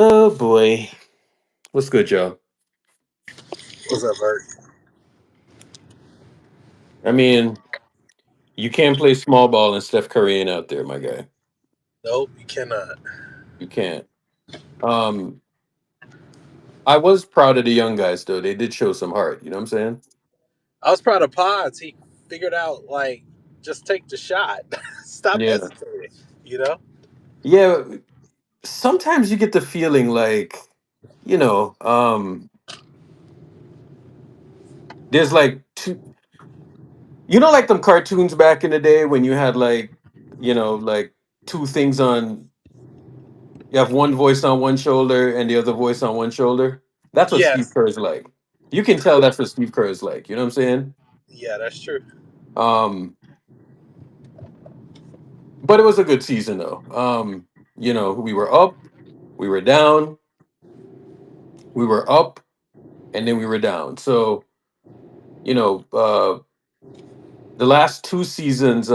Oh boy. What's good, y'all? What's up, Bert? I mean, you can't play small ball and Steph Curry ain't out there, my guy. Nope, you cannot. You can't. Um, I was proud of the young guys though. They did show some heart, you know what I'm saying? I was proud of Pods. He figured out just take the shot, stop Yeah. hesitating. You know? Yeah, sometimes you get the feeling like, you know, there's like two like them cartoons back in the day when you had like two things on you have one voice on one shoulder and the other voice on one shoulder. That's what Steve Yes. Kerr is like. You can tell that's what Steve Kerr is like. You know what I'm saying? Yeah, that's true. Um, but it was a good season though. We were up, we were down, we were up, and then we were down. So you know, the last two seasons,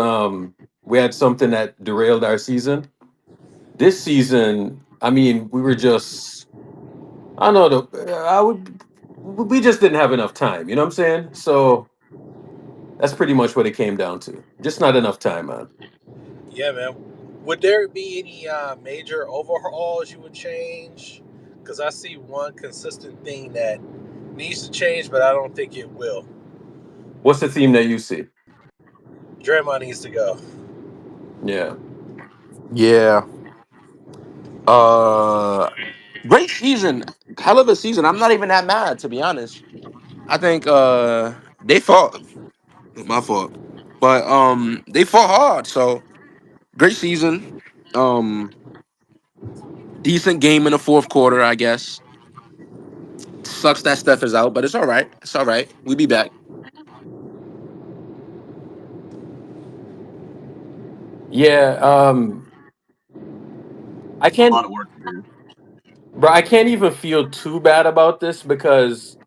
we had something that derailed our season. This season, I mean, we were just I don't know. I would we just didn't have enough time. You know what I'm saying? So that's pretty much what it came down to. Just not enough time, man. Yeah, man. Would there be any major overhauls you would change? Because I see one consistent thing that needs to change, but I don't think it will. What's the theme that you see? Draymond needs to go. Yeah. Yeah. Uh Great season. Hell of a season. I'm not even that mad, to be honest. I think they fought. My fault. But they fought hard, so great season. Um Decent game in the fourth quarter, I guess. Sucks that Steph is out, but it's all right. It's all right. We be back. Yeah. I A can't lot of work to do. bro, I can't even feel too bad about this because,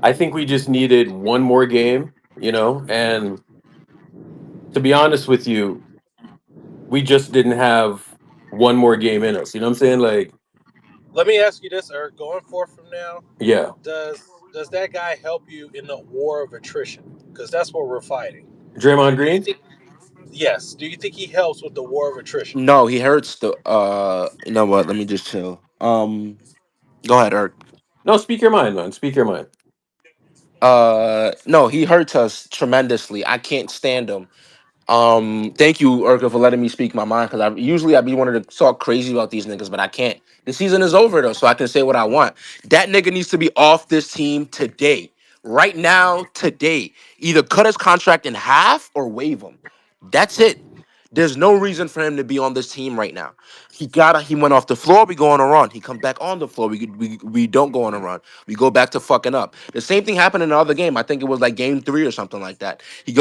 I think we just needed one more game, and to be honest with you, we just didn't have one more game in us. You know what I'm saying? Like, Let me ask you this, Eric. Going forth from now, yeah. does that guy help you in the war of attrition? Because that's what we're fighting. Draymond Do you Green? think? Yes. Do you think he helps with the war of attrition? No, he hurts the you know what, let me just chill. Go ahead, Eric. No, speak your mind, man. Speak your mind. No, he hurts us tremendously. I can't stand him. Thank you, Urka, for letting me speak my mind because I be wanting to talk crazy about these niggas, but I can't. The season is over though, so I can say what I want. That nigga needs to be off this team today, right now, today. Either cut his contract in half or waive him. That's it. There's no reason for him to be on this team right now. He went off the floor, we go on a run. He comes back on the floor, we don't go on a run. We go back to fucking up. The same thing happened in the other game. I think it was like game 3 or something like that. He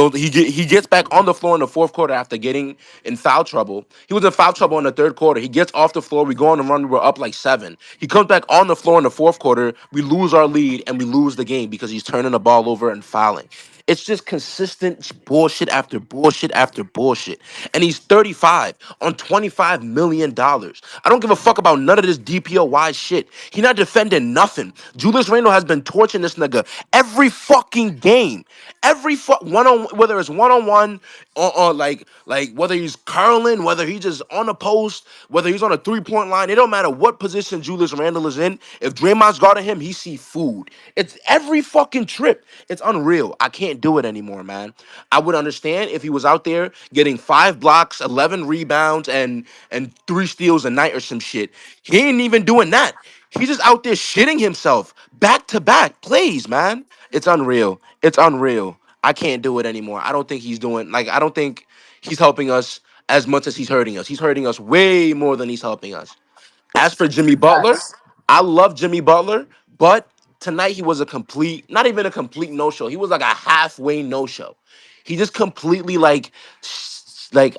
gets back on the floor in the fourth quarter after getting in foul trouble. He was in foul trouble in the third quarter. He gets off the floor, we go on the run, we're up like 7. He comes back on the floor in the fourth quarter, we lose our lead and we lose the game because he's turning the ball over and fouling. It's just consistent bullshit after bullshit after bullshit. And he's 35 on $25 million. I don't give a fuck about none of this DPOY shit. He not defending nothing. Julius Randle has been torching this nigga every fucking game. One on, whether it's one on one or like whether he's curling, whether he's just on a post, whether he's on a 3-point line, it don't matter what position Julius Randle is in. If Draymond's guarding him, he see food. It's every fucking trip. It's unreal. I can't do it anymore, man. I would understand if he was out there getting 5 blocks, 11 rebounds, and 3 steals a night or some shit. He ain't even doing that. He's just out there shitting himself back to back plays, man. It's unreal. It's unreal. I can't do it anymore. I don't think he's doing I don't think he's helping us as much as he's hurting us. He's hurting us way more than he's helping us. As for Jimmy Butler, Facts. I love Jimmy Butler, but tonight he was a not even a complete no show. He was like a halfway no show. He just completely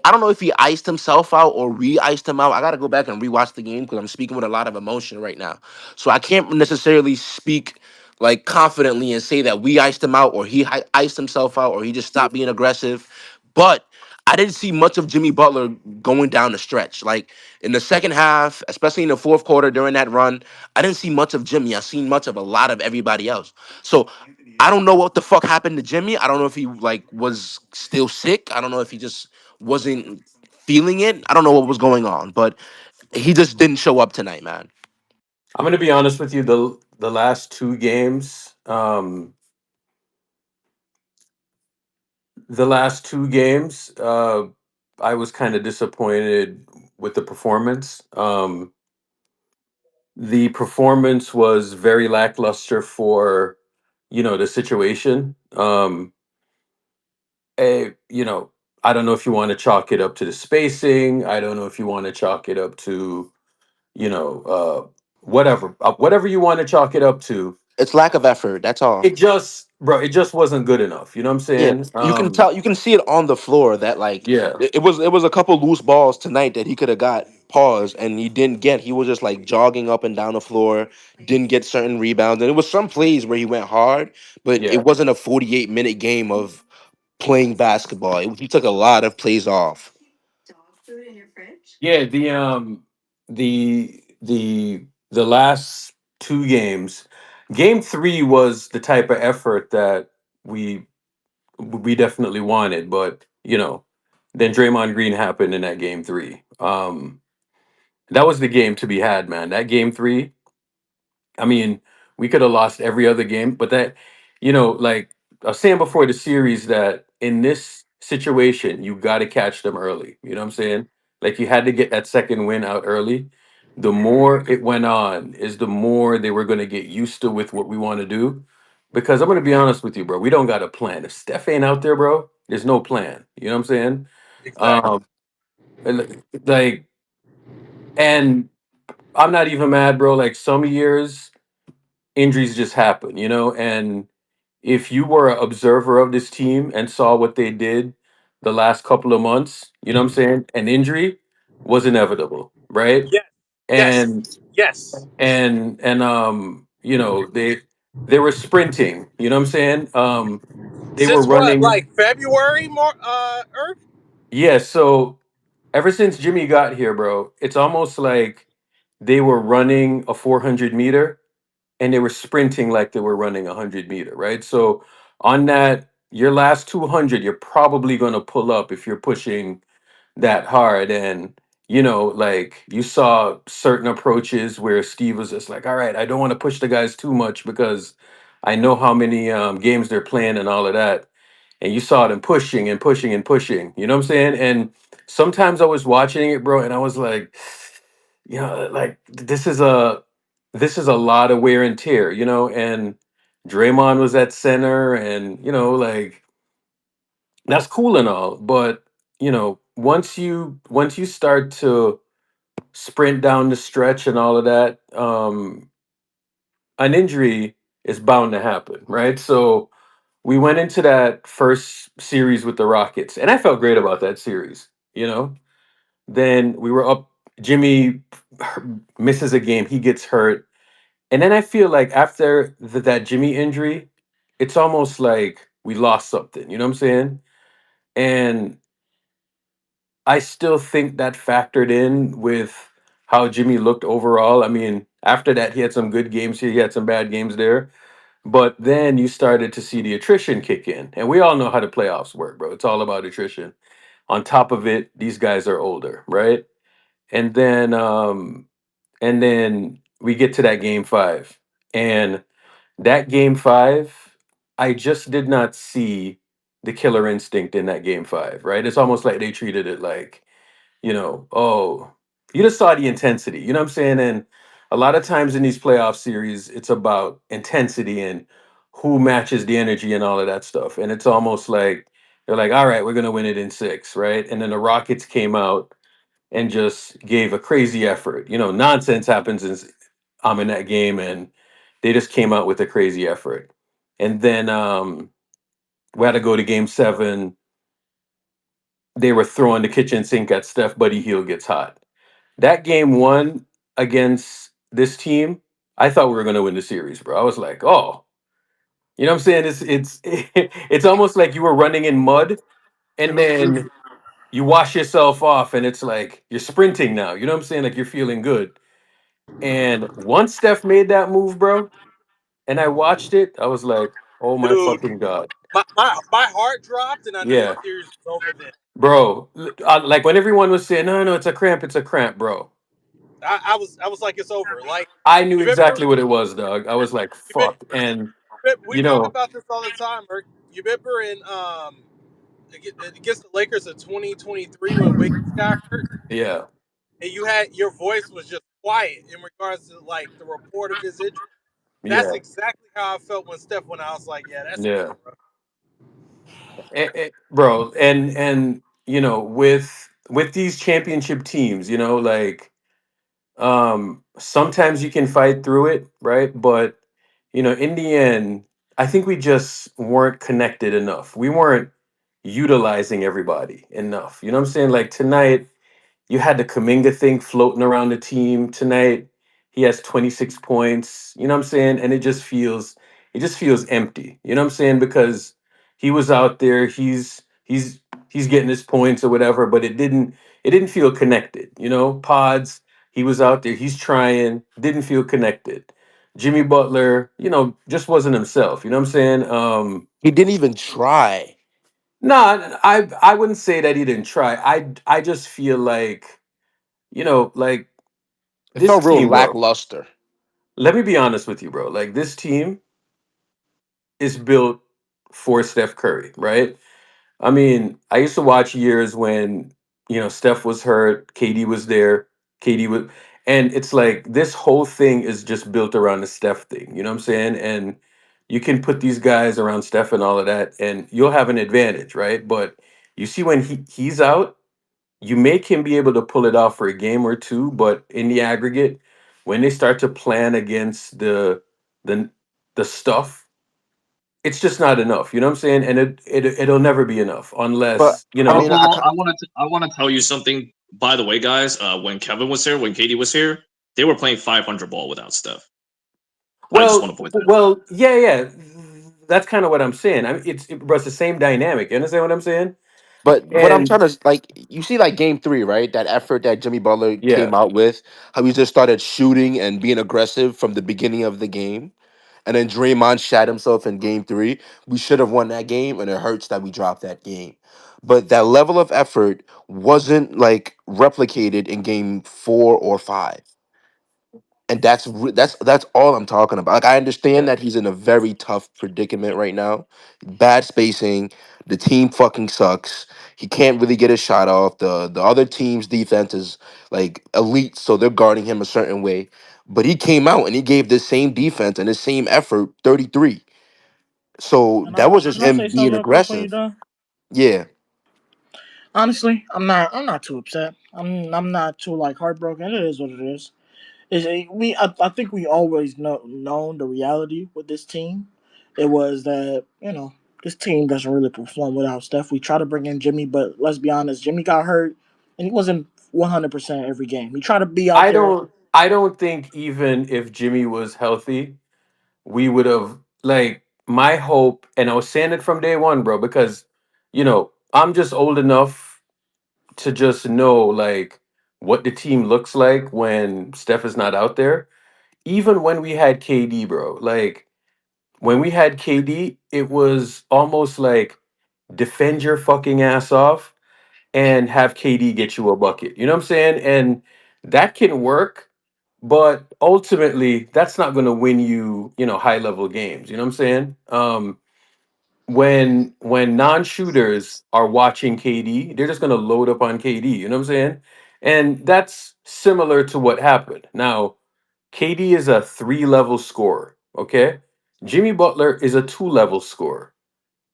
I don't know if he iced himself out or re-iced him out. I gotta go back and rewatch the game because I'm speaking with a lot of emotion right now. So I can't necessarily speak like confidently and say that we iced him out or he iced himself out or he just stopped being aggressive. But I didn't see much of Jimmy Butler going down the stretch. Like in the second half, especially in the fourth quarter during that run, I didn't see much of Jimmy. I seen much of a lot of everybody else. So I don't know what the fuck happened to Jimmy. I don't know if he like was still sick. I don't know if he just wasn't feeling it. I don't know what was going on, but he just didn't show up tonight, man. I'm going to be honest with you. The last two games, the last two games, I was kind of disappointed with the performance. The performance was very lackluster for, the situation. You know, I don't know if you want to chalk it up to the spacing. I don't know if you want to chalk it up to, whatever you want to chalk it up to. It's lack of effort. That's all. It just wasn't good enough. You know what I'm Yeah, saying? you can tell, you can see it on the floor that like Yeah. it was a couple loose balls tonight that he could have got paused and he didn't get. He was just like jogging up and down the floor, didn't get certain rebounds. And it was some plays where he went hard, but it Yeah. wasn't a 48-minute game of playing basketball. He took a lot of plays off. Yeah, the last two games, game three was the type of effort that we we definitely wanted, but then Draymond Green happened in that game three. That was the game to be had, man. That game three, I mean, we could have lost every other game, but like I was saying before the series, that in this situation, you got to catch them early. You know what I'm saying? Like you had to get that second win out early. The more it went on, is the more they were going to get used to with what we want to do. Because I'm going to be honest with you, bro, we don't got a plan. If Steph ain't out there, bro, there's no plan. You know what I'm saying? Exactly. Um, like, and I'm not even mad, bro. Like some years injuries just happen, and if you were an observer of this team and saw what they did the last couple of months, you know what I'm saying? An injury was inevitable, right? Yes. Yes. And Yes. they were sprinting, you know what I'm saying? They were Since what, running. like February, more Earth? Yeah, so ever since Jimmy got here, bro, it's almost like they were running a 400 meter and they were sprinting like they were running a 100 meter, right? So on that, your last 200, you're probably going to pull up if you're pushing that hard. And, like you saw certain approaches where Steve was just like, all right, I don't want to push the guys too much because I know how many games they're playing and all of that. And you saw them pushing and pushing and pushing, you know what I'm saying? And sometimes I was watching it, bro, and I was like, like this is a lot of wear and tear, and Draymond was at center, and like that's cool and all, but once you start to sprint down the stretch and all of that, an injury is bound to happen, right? So we went into that first series with the Rockets, and I felt great about that series, then we were up. Jimmy misses a game, he gets hurt. And then I feel like after that Jimmy injury, it's almost like we lost something. You know what I'm saying? And I still think that factored in with how Jimmy looked overall. I mean, after that, he had some good games here, he had some bad games there. But then you started to see the attrition kick in. And we all know how the playoffs work, bro. It's all about attrition. On top of it, these guys are older, right? And then we get to that game five. And that game five, I just did not see the killer instinct in that game five, right? It's almost like they treated it like, oh, you just saw the intensity, you know what I'm saying? And a lot of times in these playoff series, it's about intensity and who matches the energy and all of that stuff. And it's almost like they're like, all right, we're going to win it in six, right? And then the Rockets came out and just gave a crazy effort. Nonsense happens in I'm in that game, and they just came out with a crazy effort. And then we had to go to game seven. They were throwing the kitchen sink at Steph. Buddy Hield gets hot. That game one against this team, I thought we were going to win the series, bro. I was like, oh, you know what I'm saying? It's almost like you were running in mud, and then you wash yourself off and it's like you're sprinting now. You know what I'm saying? Like you're feeling good. And once Steph made that move, bro, and I watched it, I was like, oh my Dude, fucking God. my heart dropped, and I knew the Yeah. series was over. Then Bro, like when everyone was saying, no, no, it's a cramp, bro. I was like, it's over. Like I knew you remember, exactly what it was, dog. I was like, you, fuck. And, we you talk know, about this all the time. Or you remember in against the Lakers in 2023 when Wiggins got hurt, yeah, and you had your voice was just quiet in regards to like the report of his injury. That's yeah, exactly how I felt when Steph went out. I was like, yeah, that's over, yeah. bro. Bro, and with these championship teams, like sometimes you can fight through it, right? But in the end, I think we just weren't connected enough. We weren't utilizing everybody enough. You know what I'm saying? Like tonight, you had the Kaminga thing floating around the team tonight. He has 26 points. You know what I'm saying? And it just feels empty. You know what I'm saying? Because he was out there, he's getting his points or whatever, but it didn't feel connected. Pods, he was out there, he's trying, didn't feel connected. Jimmy Butler, just wasn't himself. You know what I'm saying? He didn't even try. No, I wouldn't say that he didn't try. I just feel like It this felt real team, bro. lackluster. Let me be honest with you, bro. Like this team is built for Steph Curry, right? I mean, I used to watch years when Steph was hurt, KD was there, KD was, and it's like this whole thing is just built around the Steph thing. You know what I'm saying? And you can put these guys around Steph and all of that, and you'll have an advantage, right? But you see when he's out, you make him be able to pull it off for a game or two, but in the aggregate, when they start to plan against the the stuff, it's just not enough. You know what I'm saying? And it'll never be enough But unless I mean, I want to tell you something. By the way, guys, when Kevin was here, when Katie was here, they were playing 500 ball without Steph. I just want to point that out. yeah, yeah. That's kind of what I'm saying. I mean, bro, it's the same dynamic. You understand what I'm saying? but what I'm And trying to like, you see, like game three, right? That effort that Jimmy Butler yeah, came out with, how he just started shooting and being aggressive from the beginning of the game, and then Draymond shat himself in game three. We should have won that game, and it hurts that we dropped that game. But that level of effort wasn't like replicated in game four or five. And that's all I'm talking about. Like I understand yeah. that he's in a very tough predicament right now. Bad spacing, the team fucking sucks. He can't really get a shot off. The other team's defense is like elite, so they're guarding him a certain way. But he came out and he gave the same defense and the same effort 33. So And that was just can I him say something being real quick when you're aggressive. done? Yeah. Honestly, I'm not too upset. I'm not too like heartbroken. It is what it is. I think we always known the reality with this team. It was that this team doesn't really perform without Steph. We try to bring in Jimmy, but let's be honest, Jimmy got hurt and he wasn't 100% every game. He tried to be out there. I don't think even if Jimmy was healthy, we would have like my hope, and I was saying it from day one, bro, because I'm just old enough to just know like what the team looks like when Steph is not out there. Even when we had KD, bro, like when we had KD, it was almost like defend your fucking ass off and have KD get you a bucket. You know what I'm saying? And that can work, but ultimately that's not going to win you, high level games. You know what I'm saying? When non-shooters are watching KD, they're just going to load up on KD, you know what I'm saying? And that's similar to what happened. Now, KD is a 3-level scorer, okay? Jimmy Butler is a 2-level scorer,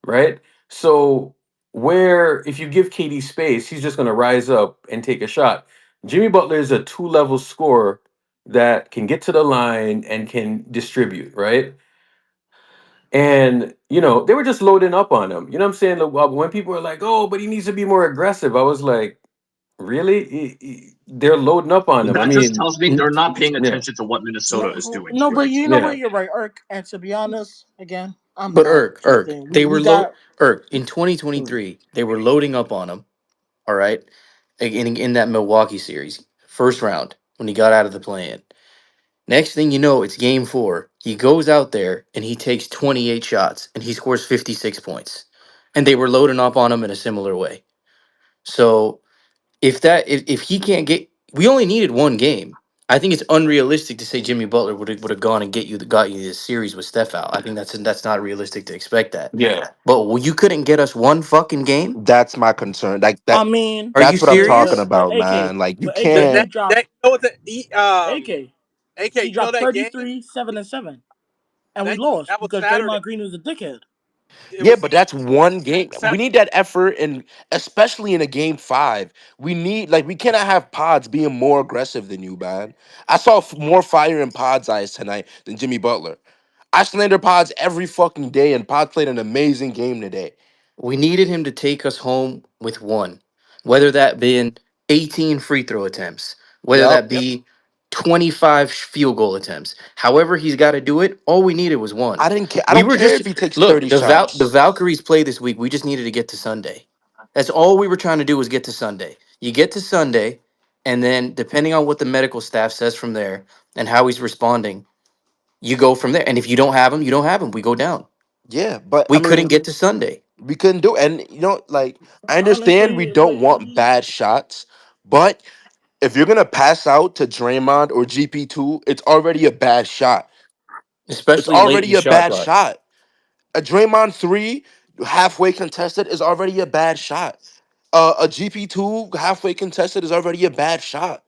right? So where if you give KD space, he's just going to rise up and take a shot. Jimmy Butler is a 2-level scorer that can get to the line and can distribute, right? And they were just loading up on him. You know what I'm saying? When people were like, "Oh, but he needs to be more aggressive," I was like, "Really? They're loading up on him." I That just mean, tells me they're not paying yeah, attention to what Minnesota is No, doing no, right but you know now. yeah. what? You're right, Irk. And to be honest, again, I'm But not Irk, tripping. they We were low. got. Irk in Mm, 2023, they were loading up on him. All right, in that Milwaukee series, first round when he got out of the play-in. Next thing you know, it's game four. He goes out there and he takes 28 shots and he scores 56 points. And they were loading up on him in a similar way. So if he can't get, we only needed one game. I think it's unrealistic to say Jimmy Butler would have gone and got you this series with Steph out. I think that's not realistic to expect that. Yeah. But you couldn't get us one fucking game. That's my concern. Like I that. mean, Are you That's what I'm talking serious? about, AK, man. Like you but AK, That he can't. dropped you know what AK. AK, He you know dropped that game 33, 7 and 7, and we that lost that was because Saturday. Draymond Green was a dickhead. It Yeah, was but that's one game. We Saturday. need that effort, and especially in a game five, we need like we cannot have Pods being more aggressive than you, man. I saw more fire in Pods eyes tonight than Jimmy Butler. I slander Pods every fucking day, and Pods played an amazing game today. We needed him to take us home with one, whether that been 18 free throw attempts, whether Yep. that be 25 field goal attempts. However, he's got to do it. All we needed was one. I didn't care. I We don't were care just if he takes look 30 the shots. Valkyries play this week. We just needed to get to Sunday. That's all we were trying to do was get to Sunday. You get to Sunday, and then depending on what the medical staff says from there and how he's responding, you go from there. And if you don't have him, you don't have him. We go down. Yeah, but I We couldn't mean, get to Sunday. we couldn't do it. And like I understand we Honestly, don't want bad shots, but if you're gonna pass out to Draymond or GP2, it's already a bad shot. It's Especially late in already the a shot bad clock. shot. A Draymond three halfway contested is already a bad shot. A GP2 halfway contested is already a bad shot.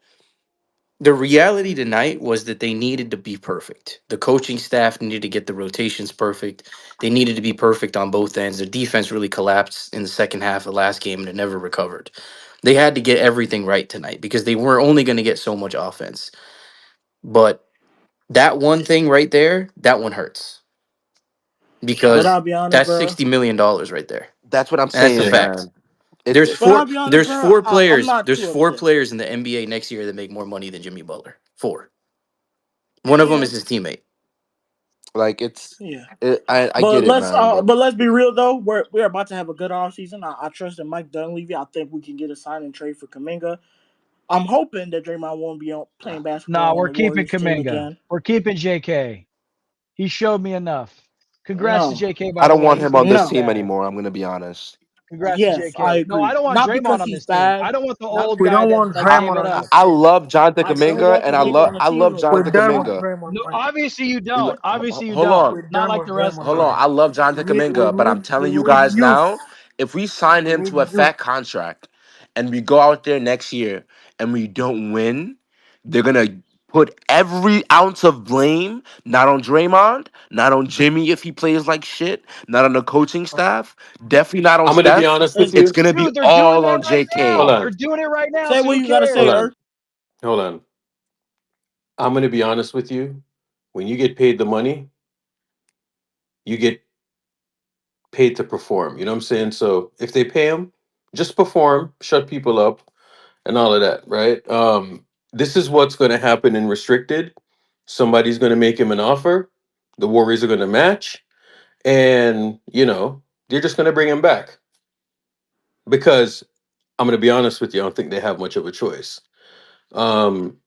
The reality tonight was that they needed to be perfect. The coaching staff needed to get the rotations perfect. They needed to be perfect on both ends. Their defense really collapsed in the second half of last game and it never recovered. They had to get everything right tonight because they were only going to get so much offense. But that one thing right there, that one hurts but because I'll be honest, that's bro. $60 million right there. That's what I'm And that's a saying, Yeah. fact. man. It's But I'll be honest, bro. I'm not There's too four upset. players in the NBA next year that make more money than Jimmy Butler. Four. One of them Yeah, is his teammate. like it's. yeah. I get it, man. But But let's be real though. We're about to have a good off season. I trust in Mike Dunleavy. I think we can get a sign and trade for Kaminga. I'm hoping that Draymond won't be playing Nah, basketball on we're the keeping Warriors team Kaminga. again. We're keeping JK. He showed me enough. Congrats to No, JK, by I the don't way. want He's him been on this getting no. team better. anymore. I'm gonna be honest. Congrats to Yes, I JK. No, I agree. don't want Not Draymond because on he's this team. bad. I don't want the Not old We guy don't that want I, gave Draymond it on up. this I team. love Jonathan I still Kaminga, want and Kaminga on the I team love though. We're Jonathan done with Kaminga. Draymond No, right now. obviously you don't. Obviously you Hold don't. on. We're Not done like with the rest Draymond of Hold right on. them. I now. love Jonathan Kaminga, but I'm telling you We need guys youth. now, if we sign We him need to a youth. fat contract and we go out there next year and we don't win, they're gonna put every ounce of blame not on Draymond, not on Jimmy if he plays like shit, not on the coaching staff, definitely not on I'm gonna be Steph. honest with Hey, It's you. gonna be Dude, they're doing all that on right Hold JK. now. They're on. doing it right now, say so what who you gotta Hold say, cares? on. Earth. Hold on. I'm gonna be honest with you. When you get paid the money, you get paid to perform. You know what I'm saying? So if they pay him, just perform, shut people up, and all of that, right? This is what's going to happen in restricted. Somebody's going to make him an offer. The Warriors are going to match, and they're just going to bring him back because I'm going to be honest with you. I don't think they have much of a choice. Um,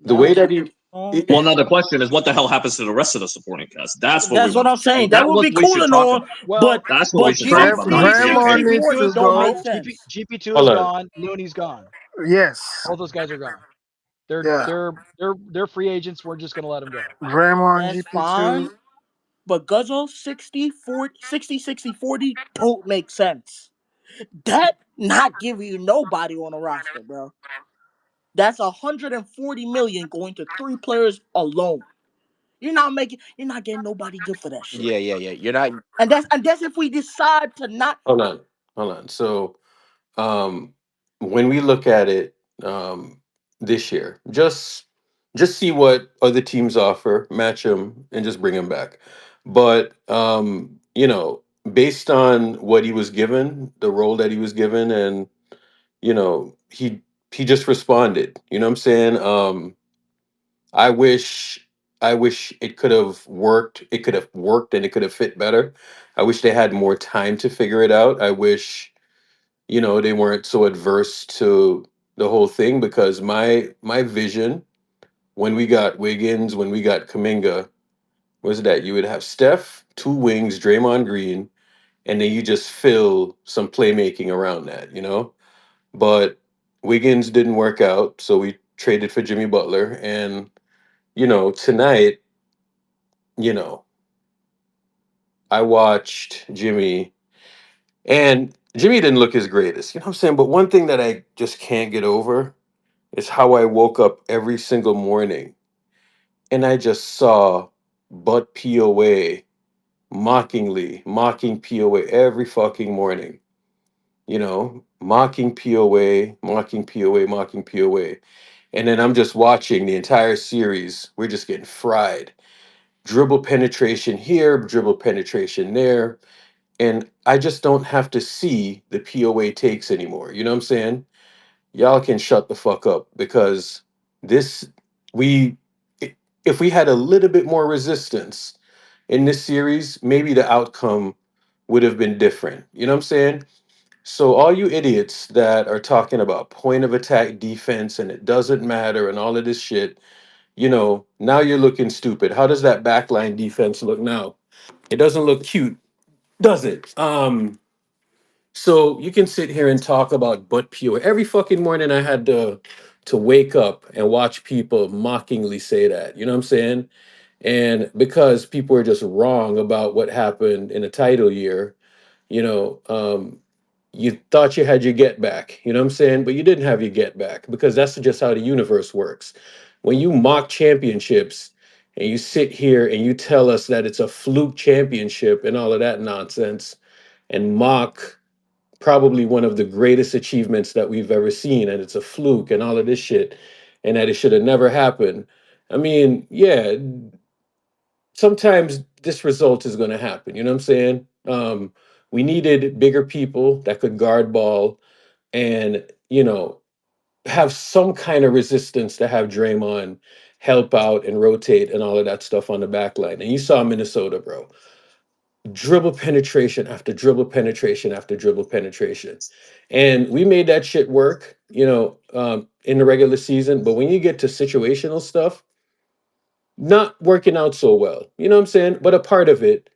the way No. that he, Um, Well, now the question is, what the hell happens to the rest of the supporting cast? That's what we that's what want I'm to know. saying. And That that's would what be we cool should and talk all, about. Well, but That's what we but should talk about. GP3 Not and Draymond JK. needs GP4 to don't no, make go. sense. GP2 is hold on, gone. Looney's gone. Yes. All those guys are gone. They're Yeah. they're they're free agents. We're just gonna let them go. Draymond, That's fine. GP2. But Guzzle 60, 40, 60, 60, 40 don't make sense. That not giving you nobody on the roster, bro. That's 140 million going to three players alone. You're not getting nobody good for that shit. Yeah, yeah, yeah. You're not. And that's if we decide to not. hold on, hold on. So um, when we look at it this year, just see what other teams offer, match them, and just bring him back. But based on what he was given, the role that he was given, and he just responded. You know what I'm saying? I wish I wish it could have worked. It could have worked, and it could have fit better. I wish they had more time to figure it out. I wish they weren't so adverse to the whole thing, because my vision when we got Wiggins, when we got Kaminga, was that you would have Steph, two wings, Draymond Green, and then you just fill some playmaking around that. But Wiggins didn't work out, so we traded for Jimmy Butler. And, tonight, you know, I watched Jimmy, and Jimmy didn't look his greatest. You know what I'm saying? But one thing that I just can't get over is how I woke up every single morning and I just saw Butt POA mockingly mocking POA every fucking morning. Mocking POA, mocking POA, mocking POA. And then I'm just watching the entire series. We're just getting fried. Dribble penetration here, dribble penetration there. And I just don't have to see the POA takes anymore. You know what I'm saying? Y'all can shut the fuck up, because this, we, if we had a little bit more resistance in this series, maybe the outcome would have been different. You know what I'm saying? So all you idiots that are talking about point of attack defense and it doesn't matter and all of this shit, now you're looking stupid. How does that backline defense look now? It doesn't look cute, does it? So you can sit here and talk about butt pure. Every fucking morning I had to wake up and watch people mockingly say that. You know what I'm saying? And because people are just wrong about what happened in a title year, you know, um, you thought you had your get back, you know what I'm saying? But you didn't have your get back, because that's just how the universe works. When you mock championships and you sit here and you tell us that it's a fluke championship and all of that nonsense, and mock probably one of the greatest achievements that we've ever seen, and it's a fluke and all of this shit, and that it should have never happened. I mean, yeah, sometimes this result is going to happen. You know what I'm saying? We needed bigger people that could guard ball and, have some kind of resistance to have Draymond help out and rotate and all of that stuff on the back line. And you saw Minnesota, bro. Dribble penetration after dribble penetration after dribble penetration. And we made that shit work, in the regular season. But when you get to situational stuff, not working out so well. You know what I'm saying? But a part of it,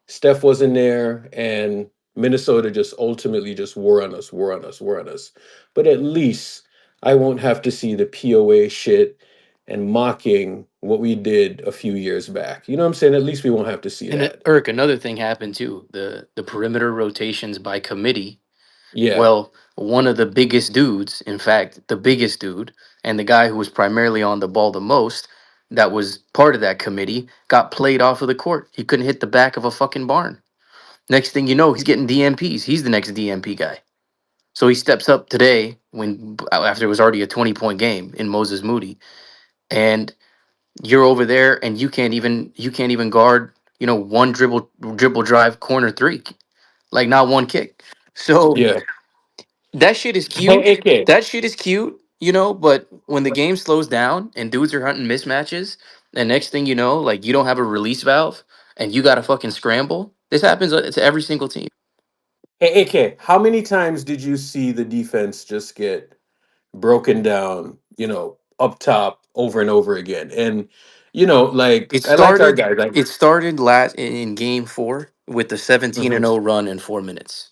Steph wasn't there, and Minnesota just ultimately just wore on us, wore on us, wore on us. But at least I won't have to see the POA shit and mocking what we did a few years back. You know what I'm saying? At least we won't have to see And that. Irk, another thing happened too. The perimeter rotations by committee. Yeah. Well, one of the biggest dudes, in fact, the biggest dude, and the guy who was primarily on the ball the most, that was part of that committee, got played off of the court. He couldn't hit the back of a fucking barn. Next thing you know, he's getting DMPs. He's the next DMP guy. So he steps up today when after it was already a 20-point game in Moses Moody, and you're over there and you can't even guard, one dribble drive corner three, like not one kick. So Yeah. that shit is Hey, cute. AK. That shit is cute, but when the game slows down and dudes are hunting mismatches, and next thing you know, like you don't have a release valve and you got to fucking scramble. This happens to every single team. Hey, AK, how many times did you see the defense just get broken down, up top over and over again? And, like, It I like our started. guys. Like, It started last in game 4 with the 17 and mhm, 0 run in 4 minutes.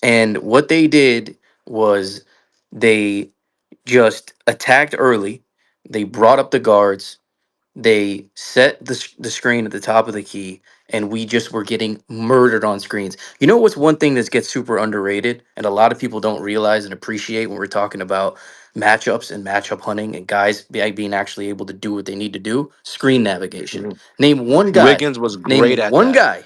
And what they did was they just attacked early. They brought up the guards. They set the screen at the top of the key, and we just were getting murdered on screens. You know what's one thing that gets super underrated, and a lot of people don't realize and appreciate when we're talking about matchups and matchup hunting and guys being actually able to do what they need to do? Screen navigation. mhm. Name one guy. Wiggins was great Name at one that. guy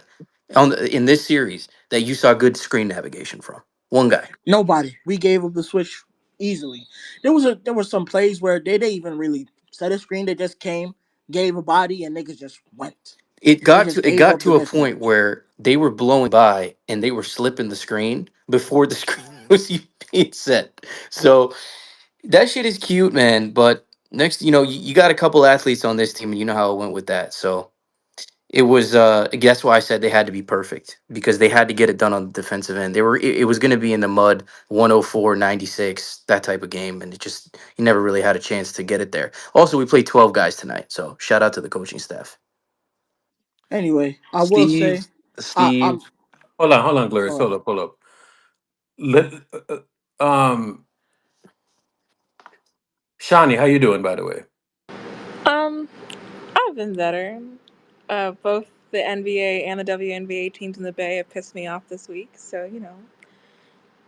in this series that you saw good screen navigation from. One guy. Nobody. We gave up the switch easily. There were some plays where they didn't even really set a screen. They just came, gave a body, and niggas just went. It They got just to it gave got up the to a point mismatch. where they were blowing by and they were slipping the screen before the screen was even being set. So that shit is cute, man. But next, you got a couple athletes on this team, and you know how it went with that. So It was that's why I said they had to be perfect because they had to get it done on the defensive end. They were it was going to be in the mud, 104-96, that type of game, and it just you never really had a chance to get it there. Also, we played 12 guys tonight, so shout out to the coaching staff. Anyway, I will Steve, say, I'm Steve, Hold on, Glorious. go ahead. Hold up. Let, um, Shawnee, how you doing, by the way? Um, I've been better. Both the NBA and the WNBA teams in the Bay have pissed me off this week, so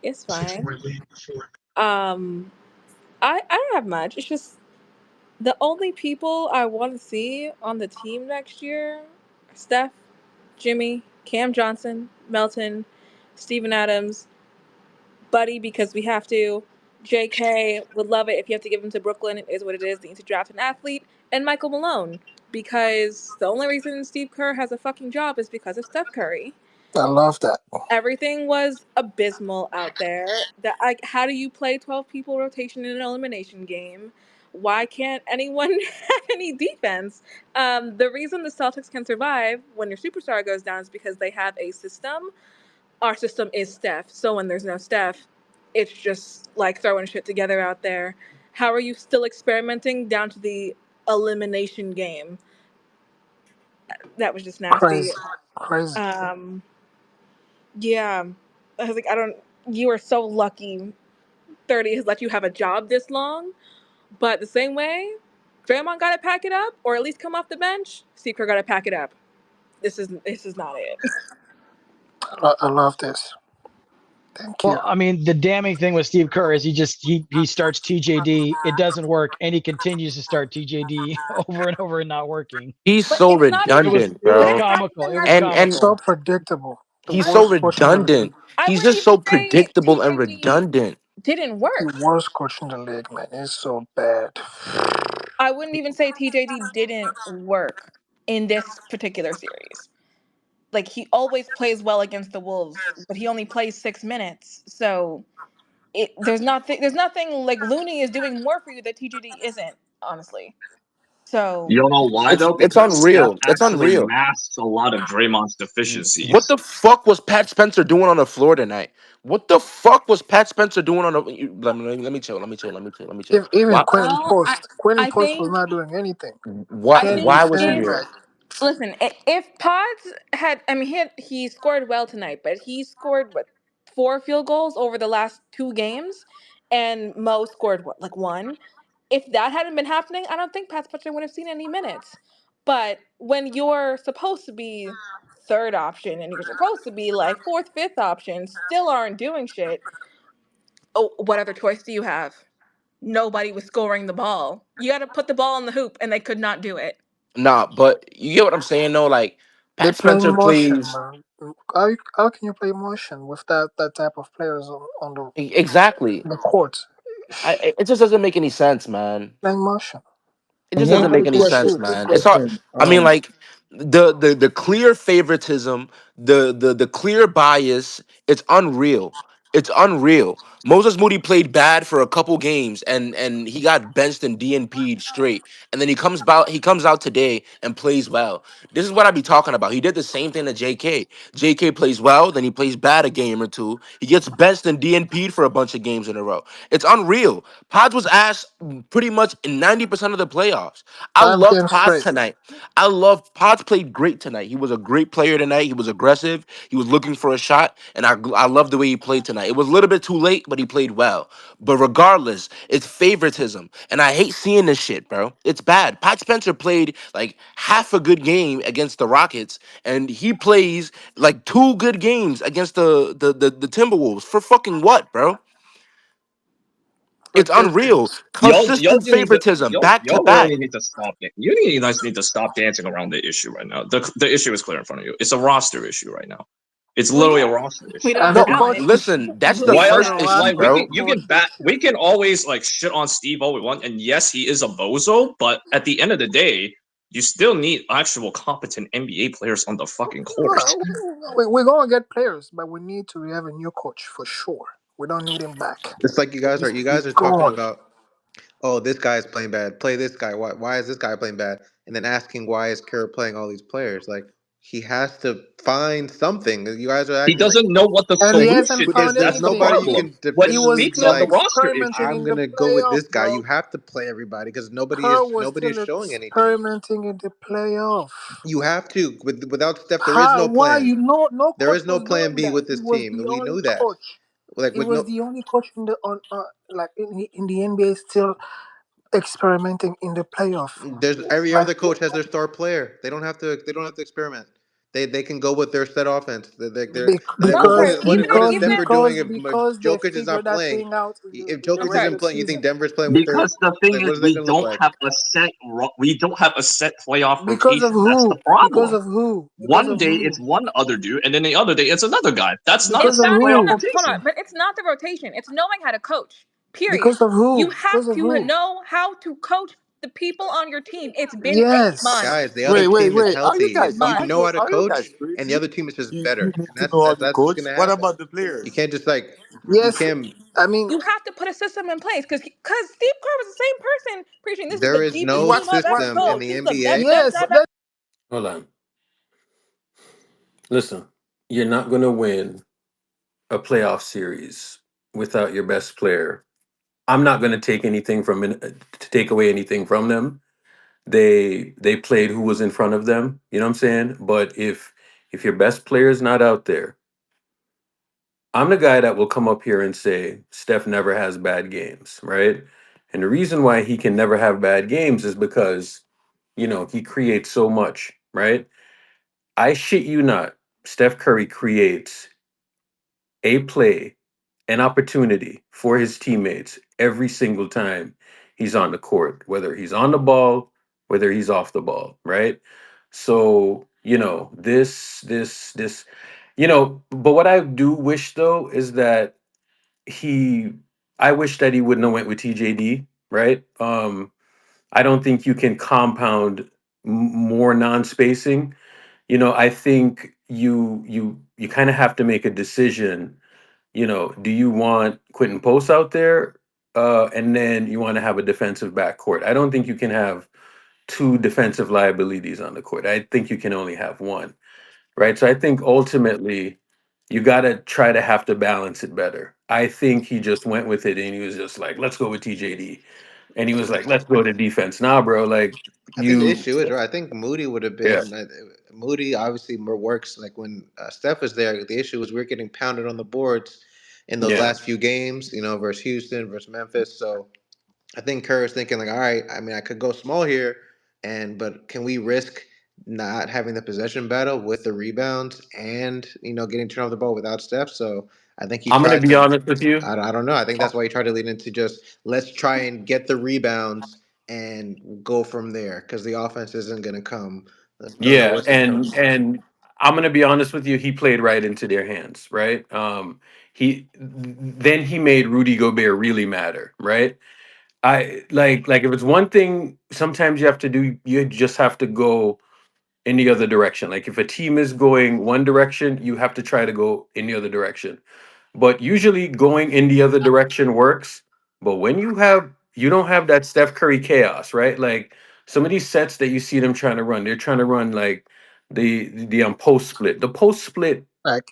it's fine. Um, I don't have much. It's just the only people I want to see on the team next year: Steph, Jimmy, Cam Johnson, Melton, Steven Adams, Buddy, because we have to. JK would love it if you have to give him to Brooklyn. It is what it is. They need to draft an athlete. And Michael Malone, because the only reason Steve Kerr has a fucking job is because of Steph Curry. I love that. Everything was abysmal out there. That like, how do you play 12 people rotation in an elimination game? Why can't anyone have any defense? The reason the Celtics can survive when your superstar goes down is because they have a system. Our system is Steph. So when there's no Steph, it's just like throwing shit together out there. How are you still experimenting down to the elimination game? That was just nasty. Crazy, crazy. Um, yeah, I was like, I don't. You are so lucky. 30 has let you have a job this long, but the same way, Draymond got to pack it up, or at least come off the bench. Steve Kerr got to pack it up. This is not it. I love this. Thank you. Well, I mean, the damning thing with Steve Kerr is he starts TJD, it doesn't work, and he continues to start TJD over and over and not working. he's But so it's not It even. was redundant, it was But bro. it's not comical. even It that was And serious. So comical. predictable. The he's so worst coach in the league. redundant. I He's wouldn't just even so say predictable and TJD redundant. didn't The work. worst coach in the league, man. It's so bad. I wouldn't even say TJD didn't work in this particular series. Like he always plays well against the Wolves, but he only plays 6 minutes. So there's nothing like Looney is doing more for you that TJD isn't, honestly. So You don't know why though? It's Because Steph unreal. It's actually unreal. masks a lot of Draymond's What deficiencies. the fuck was Pat Spencer doing on the floor tonight? What the fuck was Pat Spencer doing on the? Let me chill. Let me chill. Let me chill. Let me chill. Even Why? Quentin well, I Post. Quentin I Post was think not doing anything. I Can't think Why was he defend if there? right. listen, if Pods had, I mean, he scored well tonight, but he scored what 4 field goals over the last 2 games, and Mo scored what like one. If that hadn't been happening, I don't think Pat Spencer would have seen any minutes. But when you're supposed to be third option and you're supposed to be like fourth, fifth option, still aren't doing shit. Oh, what other choice do you have? Nobody was scoring the ball. You got to put the ball in the hoop, and they could not do it. Nah, but you get what I'm saying though. Like They Pat play Spencer motion, plays man. How can you play motion with that type of players on exactly. the court? It just doesn't make any sense, man. Playing motion. It just One doesn't make quick any Nobody sense, question. shoots. Quick man. It's hard. question. I mean, like the clear favoritism, the clear bias. It's unreal. It's unreal. Moses Moody played bad for a couple games, and he got benched and DNP'd straight. And then he comes out today and plays well. This is what I be talking about. He did the same thing to JK. JK plays well, then he plays bad a game or two. He gets benched and DNP'd for a bunch of games in a row. It's unreal. Pods was ass pretty much in 90% of the playoffs. I Five loved games Pods straight. tonight. I loved Pods played great tonight. He was a great player tonight. He was aggressive. He was looking for a shot, and I love the way he played tonight. It was a little bit too late, but he played well. But regardless, it's favoritism, and I hate seeing this shit, bro. It's bad. Pat Spencer played like half a good game against the Rockets, and he plays like 2 good games against the Timberwolves. For fucking what, bro? It's unreal. Ridiculous. Y'all Consistent do need to favoritism, back to y'all really back. need to stop it. You guys need to stop dancing around the issue right now. The issue is clear in front of you. It's a roster issue right now. It's Well, literally a yeah, roster we issue. don't And the No, undermine coach it. is listen, that's the Why it's else? a first lot issue, Like of bro. you can coach bat issue. we can always like shit on Steve all we want, and yes, he is a bozo, but at the end of the day, you still need actual competent NBA players on the fucking court. We're gonna get players, but we need to have a new coach for sure. We don't need him back. It's like He's, you he's guys are talking gone. about, oh, this guy's playing bad. Play this guy. Why is this guy playing bad? And then asking why is Kerr playing all these players? Like, He has to find something. You guys are He acting like doesn't know what the And he hasn't solution because found is. there's That's the anything. nobody you problem. can What He he was definitively speaks be of still the like, roster issue. experimenting I'm in the gonna go with playoff, this guy. You bro. have to play everybody because Kerr was nobody is still showing anything. experimenting in the playoff. You have to. Without Steph, there is no Why plan. you know no There coach is no was plan doing B that. with He this was team. the We only knew that. coach. Like He with was no, the only coach in the on like in the NBA still experimenting in the playoff. there's every Like other coach has their star player. They don't have to. They don't have to experiment. They can go with their set offense. Like No, what Kurt. is what is Denver doing if because they Jokic is figured not that playing? thing out If in the Jokic isn't regular playing, you think season. Denver's playing with their Because the thing like is, what is that gonna look like? we don't have a set playoff Because of rotation. That's the who? Because problem. of who? Because One of day it's who? one other dude, and then the other day it's another guy. That's not a Because It's of set not playoff even who? a hold on, rotation. but it's not the rotation. It's knowing how to coach. Period. Because of You who? have Because of to who? know how to coach the people on your team. It's been a Yes. Guys, month. the other Wait, wait, team is wait. Are you healthy. A guys You month. know crazy? how to Are you guys coach, and the crazy? other team is just You better, need and to know how to that's what's coach. gonna What happen. about the You players? can't just like you Yes. can't. I mean, You have to put a system in place because Steve Kerr was the same person preaching this is There the is deepest no team what's I've what? ever system in What? coached. the This is the NBA. best bench Yes. I've ever. Hold on. Listen, you're not going to win a playoff series without your best player. I'm not going to take anything to take away anything from them. They played who was in front of them. You know what I'm saying? But if your best player is not out there, I'm the guy that will come up here and say Steph never has bad games, right? And the reason why he can never have bad games is because he creates so much, right? I shit you not. Steph Curry creates a play, an opportunity for his teammates every single time he's on the court, whether he's on the ball, whether he's off the ball, right? So, but what I do wish though is that he, I wish that he wouldn't have went with TJD, right? I don't think you can compound more non-spacing. I think you kind of have to make a decision. Do you want Quentin Post out there, and then you want to have a defensive backcourt? I don't think you can have two defensive liabilities on the court. I think you can only have one, right? So I think ultimately you got to try to have to balance it better. I think he just went with it and he was just like, let's go with TJD. And he was like, let's go to defense. Nah, bro, like I think the you, issue is right. I think Moody would have yeah, been Moody. Obviously, more works like when Steph was there. The issue was we're getting pounded on the boards in those yeah. last few games. Versus Houston, versus Memphis. So I think Kerr is thinking like, all right. I mean, I could go small here, but can we risk not having the possession battle with the rebounds and getting turned off the ball without Steph? So I think he I'm gonna tried be to. honest with you. I don't know. I think that's why he tried to lean into just let's try and get the rebounds and go from there because the offense isn't going to come. Don't know Yeah, what's going to come. and I'm gonna be honest with you. He played right into their hands, right? Then he made Rudy Gobert really matter, right? I like if it's one thing, sometimes you have to do. You just have to go in the other direction. Like if a team is going one direction, you have to try to go in the other direction. But usually going in the other direction works. But when you don't have that Steph Curry chaos, right? Like some of these sets that you see them trying to run, they're trying to run like the post split. The post split Like